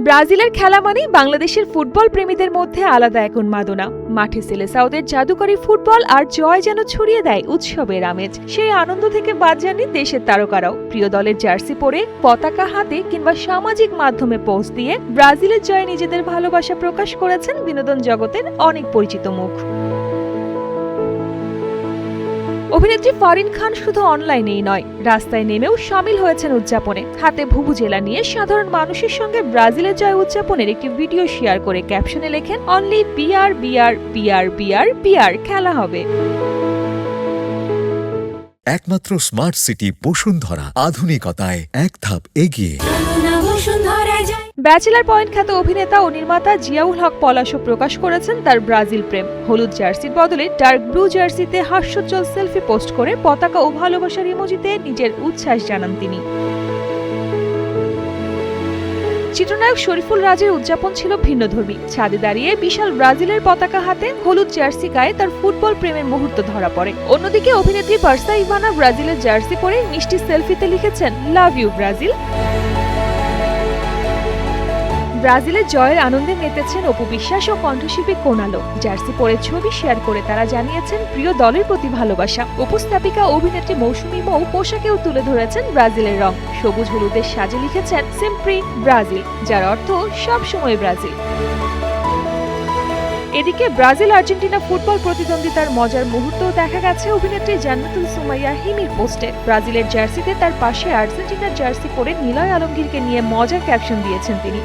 ব্রাজিলের খেলা মানেই বাংলাদেশের ফুটবল প্রেমীদের মধ্যে আলাদা এক উন্মাদনা। মাঠে সেলেসাওদের জাদুকরী ফুটবল আর জয় যেন ছড়িয়ে দেয় উৎসবের আমেজ। সেই আনন্দ থেকে বাদ যাননি দেশের তারকারাও। প্রিয় দলের জার্সি পরে, পতাকা হাতে কিংবা সামাজিক মাধ্যমে পোস্ট দিয়ে ব্রাজিলের জয়ে নিজেদের ভালোবাসা প্রকাশ করেছেন বিনোদন জগতের অনেক পরিচিত মুখ। অভিনেত্রী ফারিন খান শুধু অনলাইনেই নয়, রাস্তায় নেমেও শামিল হয়েছেন উদযাপনে। হাতে ভুভুজেলা নিয়ে সাধারণ মানুষের সঙ্গে ব্রাজিলের জয় উদযাপনের একটি ভিডিও শেয়ার করে ক্যাপশনে লেখেন, only BR BR BR BR BR, খেলা হবে। একমাত্র স্মার্ট সিটি বসুন্ধরা, আধুনিকতায় এক ধাপ এগিয়ে। ব্যাচেলার পয়েন্ট খ্যাত অভিনেতা ও নির্মাতা জিয়াউল হক পলাশও প্রকাশ করেছেন তার ব্রাজিল প্রেম। হলুদ জার্সির বদলে ডার্ক ব্লু জার্সিতে হাস্যোজ্জ্বল সেলফি পোস্ট করে পতাকা ও ভালোবাসার ইমোজিতে নিজের উচ্ছ্বাস জানান তিনি। চিত্রনায়ক শরীফুল রাজের উদযাপন ছিল ভিন্নধর্মী। ছাদে দাঁড়িয়ে বিশাল ব্রাজিলের পতাকা হাতে হলুদ জার্সি গায়ে তার ফুটবল প্রেমের মুহূর্ত ধরা পড়ে। অন্যদিকে অভিনেত্রী পার্সা ইভানা ব্রাজিলের জার্সি পরে মিষ্টি সেলফিতে লিখেছেন, লাভ ইউ ব্রাজিল। ব্রাজিলের জয়ের আনন্দে মেতেছেন অপু বিশ্বাস ও কণ্ঠশিল্পী কোনালো। জার্সি পরে ছবি শেয়ার করে তারা জানিয়েছেন প্রিয় দলের প্রতি ভালোবাসা। উপস্থাপিকা অভিনেত্রী মৌসুমী মৌ পোশাকেও তুলে ধরেছেন ব্রাজিলের রং। সবুজ হলুদের সাজে লিখেছেন সিম্প্রি ব্রাজিল, যার অর্থ সব সময় ব্রাজিল। এদিকে ব্রাজিল আর্জেন্টিনা ফুটবল প্রতিদ্বন্দ্বিতার মজার মুহূর্তও দেখা গেছে অভিনেত্রী জান্নাতুল সুমাইয়া হিমির পোস্টে। ব্রাজিলের জার্সিতে তার পাশে আর্জেন্টিনার জার্সি পরে নিলয় আলমগীরকে নিয়ে মজার ক্যাপশন দিয়েছেন তিনি।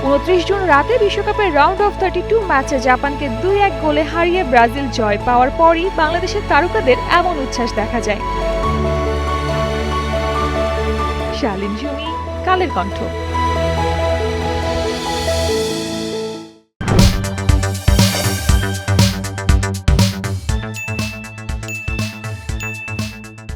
29 জুন রাতে বিশ্বকাপের রাউন্ড অফ 32 ম্যাচে জাপানকে 2-1 গোলে হারিয়ে ব্রাজিল জয় পাওয়ার পরই বাংলাদেশের তারকাদের এমন উচ্ছ্বাস দেখা যায়। শালিন জুমি, কালের কণ্ঠ।